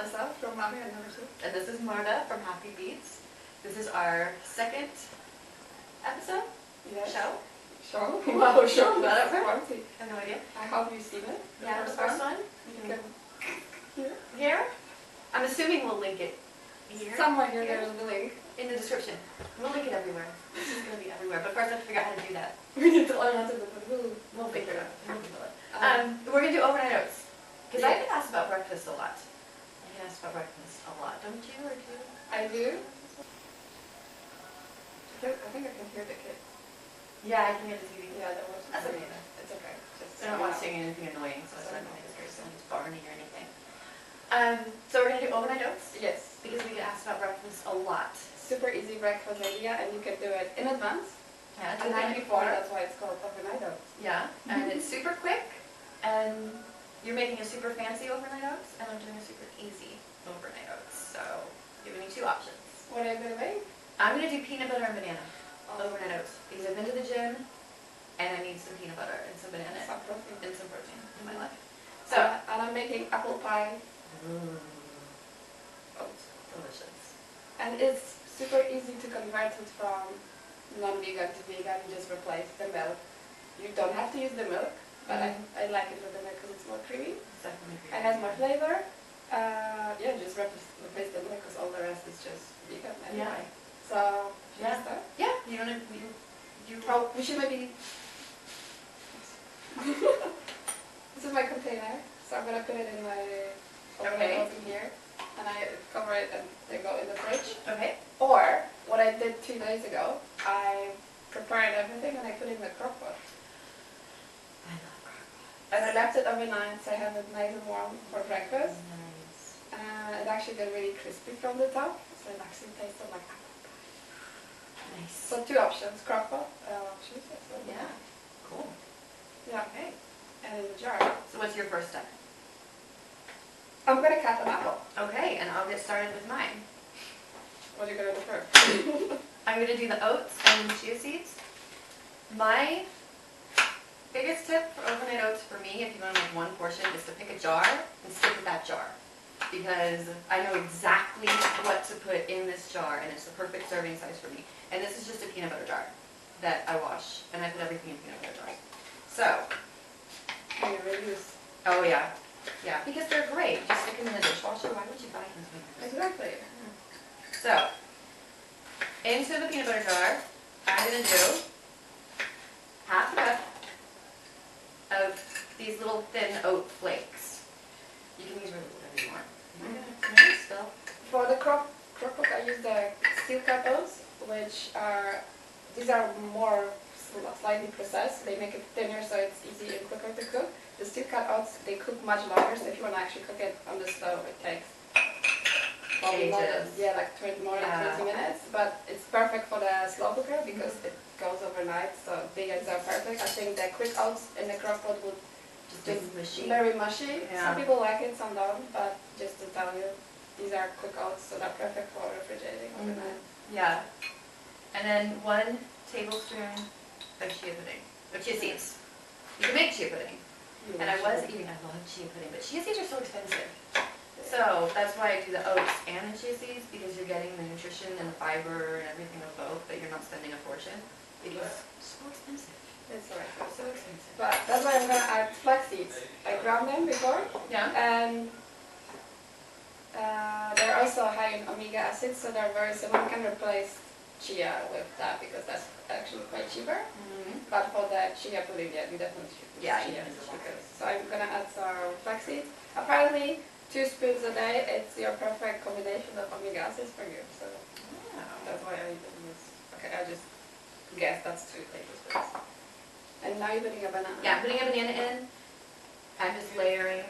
Elsa from Mommy and Number 2. And this is Marta from Happy Beets. This is our second episode? Yes. Show? Show? Wow, show. Whatever. I have no idea. I hope you've seen it. Yeah, the first one. You can here. Here? I'm assuming we'll link it here. Somewhere here there's the link. In the description. We'll link it everywhere. This is going to be everywhere. But first I have to figure out how to do that. We need to learn how to do it. We'll figure it out. We'll do it. We're going to do overnight oats. Because I get asked about breakfast a lot. I get asked about breakfast a lot. Don't you? Or do you? I do. I think I can hear the kids. Yeah, I can hear the TV. Yeah, that was. That's okay. It's okay. Just They're not watching anything annoying, so it's not going to make it's barney or anything. So we're going to do overnight oats? Yes. Because we get asked about breakfast a lot. Super easy breakfast idea, and you can do it in advance. Yeah, The night before, that's why it's called overnight oats. Yeah, and it's super quick, and you're making a super fancy overnight oats, and I'm doing a super easy overnight oats. So, giving you two options. What are you going to make? I'm going to do peanut butter and banana overnight oats, because I've been to the gym, and I need some peanut butter and some banana Some protein. and some protein in my life. So, So, and I'm making apple pie oats. delicious. And it's super easy to convert it from non-vegan to vegan. You just replace the milk. You don't have to use the milk, but I like it with the milk because it's more creamy. It's definitely It has more flavor. Yeah, just replace the milk because all the rest is just vegan anyway. Yeah. So, should we Yeah. start? Yeah, you don't have, you Oh, we should maybe... This is my container, so I'm going to put it in my oven here. And I cover it and they go in the fridge. okay. Or, what I did 2 days ago, I prepared everything and I put it in the crock pot. I love crock-pot. And I left it overnight so I have it nice and warm for breakfast. Nice. It actually got really crispy from the top, so it actually tasted like apple pie. Nice. So 2 options, crock pot, choose it. So Yeah. Cool. Yeah, Okay. and in the jar. So what's your first step? I'm going to cut an apple. Okay, and I'll get started with mine. What are you going to do first? I'm going to do the oats and chia seeds. My biggest tip for overnight oats for me, if you want to make one portion, is to pick a jar and stick with that jar. Because I know exactly what to put in this jar, and it's the perfect serving size for me. And this is just a peanut butter jar that I wash, and I put everything in peanut butter jars. So, Can you reuse? oh yeah. Yeah, because they're great. Just stick them in the dishwasher. Why would you buy containers? Exactly. So, into the peanut butter jar, I'm going to do half a cup of these little thin oat flakes. You can use really whatever you want. Can I spill? For the crock pot, I use the steel cut oats, which are, these are more slightly processed. They make it thinner so it's easy and quicker to cook. The steel cut oats, they cook much longer, so if you want to actually cook it on the stove, it takes probably more than, like more than 20 minutes. But it's perfect for the slow cooker because it goes overnight, so vegans are perfect. I think the quick oats in the crock pot would just mushy. very mushy. Yeah. Some people like it, some don't, but just to tell you, these are quick oats, so they're perfect for refrigerating overnight. Yeah. And then 1 tablespoon of chia pudding, or chia seeds. You can make chia pudding. And I love chia pudding, but chia seeds are so expensive. So that's why I do the oats and the chia seeds, because you're getting the nutrition and the fiber and everything of both, but you're not spending a fortune. Because it's so expensive. It's alright. So expensive. But that's why I'm gonna add flax seeds. I ground them before, Yeah. and they're also high in omega acids, so they're very similar. You can replace chia with that because that's actually quite cheaper. But for the chia pudding, yeah, we definitely should use chia. So I'm gonna add some flax seeds. Apparently, 2 spoons a day, it's your perfect combination of omega acids for you. So that's why I didn't use. Okay, I just guess that's 2 tablespoons. And now you're putting a banana. Yeah, I'm putting a banana in. I'm just layering.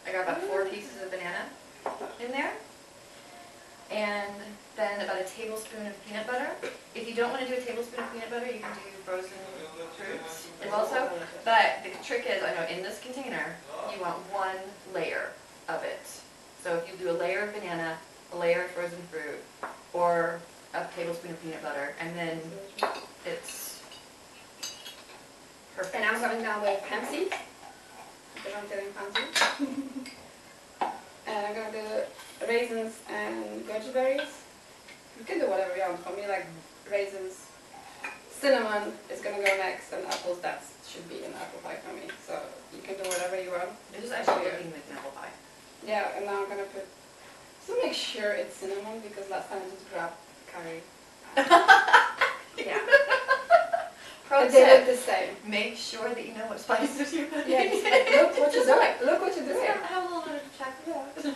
I got about 4 pieces of banana in there. And then about a tablespoon of peanut butter. If you don't want to do a tablespoon of peanut butter, you can do frozen fruits also. But the trick is, I know in this container, you want 1 layer of it. So if you do a layer of banana, a layer of frozen fruit, or a tablespoon of peanut butter, and then it's perfect. And I'm going down with hemp seeds, because I'm getting fancy. And I'm going to do raisins and goji berries. You can do whatever you want. For me, like raisins, cinnamon is gonna go next, and apples, that should be an apple pie for me. So you can do whatever you want. It is actually looking like an apple pie. Yeah, and now I'm gonna put, just to make sure it's cinnamon, because last time I just grabbed curry. Yeah. Pro But they look tip, the same. make sure that you know what spices you're putting. Yeah, just like, look what you're doing. Look what you're Just doing. have a little bit of chocolate.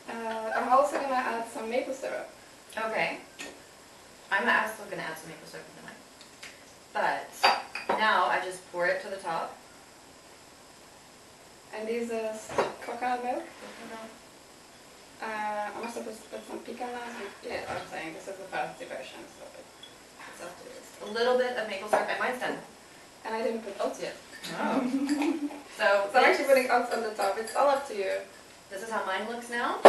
Yeah. I'm also gonna add some maple syrup. Okay. I'm also going to add some maple syrup into mine. But now I just pour it to the top. And this is coconut milk. I'm also supposed to put some pecan nuts. Yeah, I'm saying this is the fancy version, so it's up to you. A little bit of maple syrup, and mine's done. And I didn't put oats yet. Oh. So I'm actually putting oats on the top. It's all up to you. This is how mine looks now.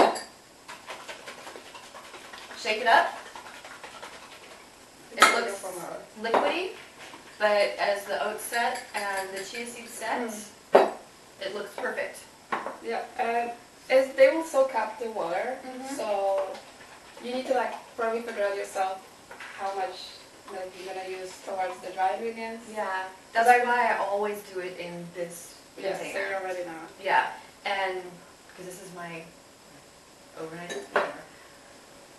Shake it up. It looks liquidy, but as the oats set and the chia seeds set, it looks perfect. Yeah, as they will soak up the water, so you need to like probably figure out yourself how much milk you're gonna use towards the dry ingredients. Yeah, that's why I always do it in this Yeah, container. so you're already know. Yeah, and because this is my overnight container.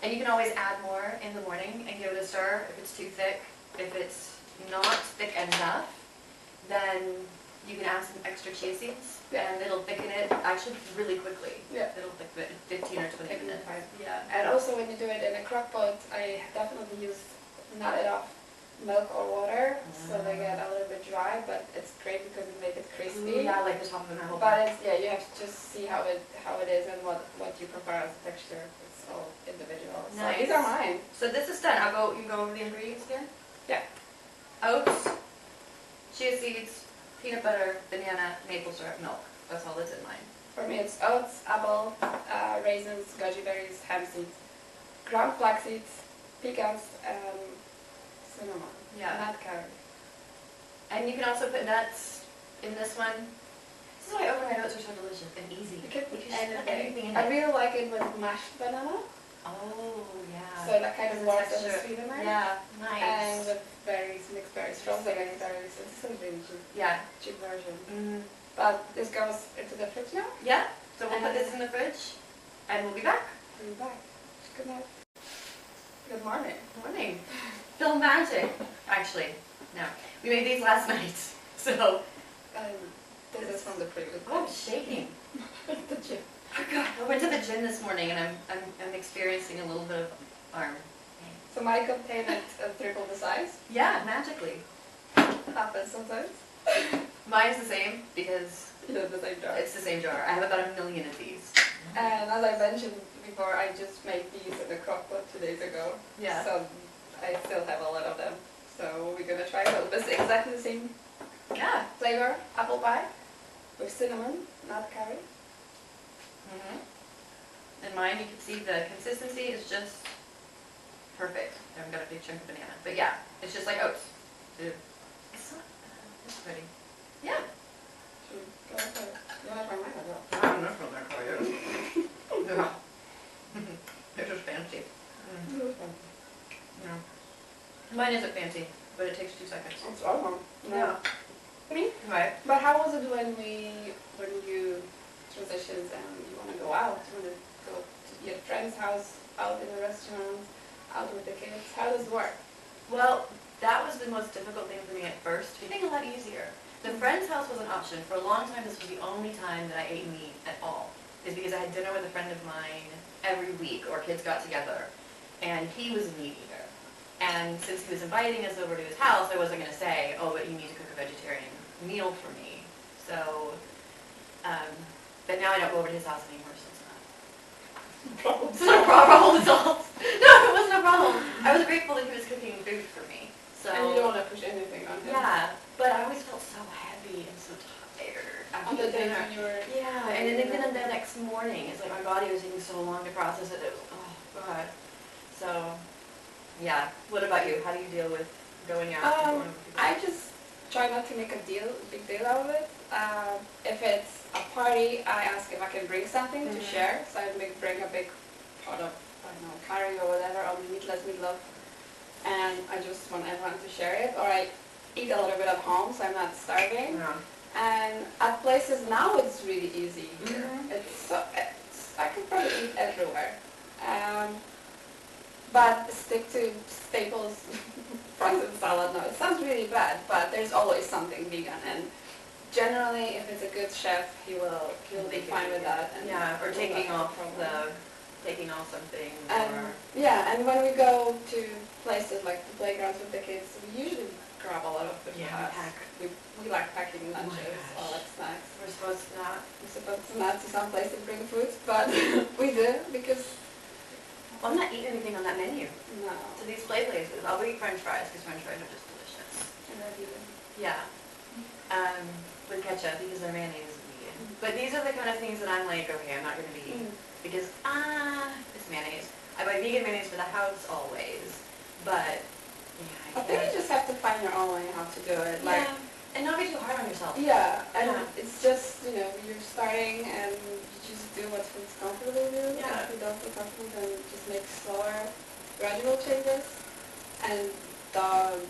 And you can always add more in the morning and give it a stir if it's too thick. If it's not thick enough, then you can add some extra chia seeds, and it'll thicken it actually really quickly. Yeah. It'll thicken it 15 or 20 minutes. Yeah, and also when you do it in a crock pot, I definitely use not enough milk or water, so they get a little bit dry, but it's great because it makes it crispy. Yeah, I like the top of an apple But pie. it's, yeah, you have to just see how it is and what you prefer as a texture. It's all individual. So Nice. these are mine. So this is done. You go over the ingredients again? Yeah. Oats, chia seeds, peanut butter, banana, maple syrup, milk. That's all that's in mine. For me, it's oats, apple, raisins, goji berries, hemp seeds, ground flax seeds, pecans, and cinnamon. Yeah. Nut curry. And you can also put nuts in this one. This is why overnight oats are so delicious and easy. You can just put anything in I it. really like it with mashed banana. Oh, yeah. So that kind of There's a works as a texture. sweetener. Yeah, nice. And with berries, mixed berries, frozen berries. It's a really cheap version. Mm. But this goes into the fridge now. Yeah, so we'll put this in the fridge and we'll be back. We'll be back. Good night. Good morning. Morning. Feel magic. Actually, no. We made these last night, so. This is from the previous. Oh, I'm shaking. The gym. I went to the gym this morning and I'm experiencing a little bit of arm pain. So my container is triple the size. Yeah, magically. Happens sometimes. Mine's the same because You know, the same jar. it's the same jar. I have about 1 million of these. And as I mentioned before, I just made these in the crock pot 2 days ago. Yeah. So I still have a lot of them. So we're gonna try those. But it's exactly the same Yeah. flavor, apple pie, with cinnamon, not curry. And mine, you can see the consistency is just perfect. I haven't got a big chunk of banana. But yeah, it's just like oats. It's not bad. It's pretty. Yeah. Should we go for it? You wanna try mine as well? I don't know from there for you. Yeah. They're just fancy. Yeah. Mine isn't fancy, but it takes 2 seconds. It's awesome. Yeah. Me? Right. But how was it when you transitioned and you want to go out? You want to go to your friend's house, out in a restaurant, out with the kids? How does it work? Well, that was the most difficult thing for me at first. It became a lot easier. The friend's house was an option. For a long time, this was the only time that I ate meat at all. Is because I had dinner with a friend of mine every week, or kids got together, and he was a meat eater. And since he was inviting us over to his house, I wasn't going to say, oh, but you need to cook a vegetarian meal for me. So, but now I don't go over to his house anymore, so it's not. It's not a problem at all. No, it wasn't a problem. I was grateful that he was cooking food for me. So. And you don't want to push anything on him. Yeah, but I always felt so heavy and so tired On after the days dinner. when you were... Yeah, and then even the next morning, it's like my body was taking so long to process it. It was, oh God. So, yeah. What about you? How do you deal with going out? And going with people? I just try not to make a big deal out of it. If it's a party, I ask if I can bring something to share. So I bring a big pot of, I don't know, curry or whatever, or meatless meatloaf. And I just want everyone to share it. Or I eat a little bit at home, so I'm not starving. Yeah. And at places now, it's really easy. I could probably eat everywhere. But stick to staples, frozen salad. No, it sounds really bad, but there's always something vegan. And generally, if it's a good chef, he'll be fine with that. And Yeah, or taking off something. Yeah, and when we go to places like the playgrounds with the kids, we usually grab a lot of food. Yeah, we pack. We like packing lunches or like snacks. We're supposed to not. We're supposed to not to some places bring food, but we do because. Well, I'm not eating anything on that menu. No. To these play places, I'll eat French fries because French fries are just delicious. Yeah. With ketchup because their mayonnaise is vegan. But these are the kind of things that I'm like, okay, I'm not going to be eating because it's mayonnaise. I buy vegan mayonnaise for the house always, but yeah, I think you just have to find your own way how to do it. Like, and not be too hard on yourself. Yeah, and it's just, you're starting and you just do what feels comfortable to do. Yeah. If you don't feel comfortable, then just make slower, gradual changes. And don't,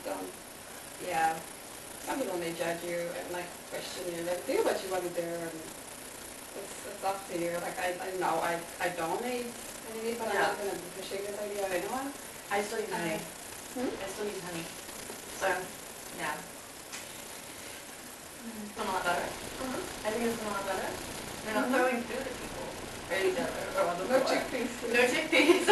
some people may judge you and like question you, like do what you want to do, and it's up to you. Like I know I don't eat any meat, but I'm not going to be pushing this idea of anyone. I still use honey. I still use honey. So, yeah. It's been a lot better. I think it's been a lot better. They're not throwing food at people. Or each other. Or on the floor. No chickpeas. No chickpeas.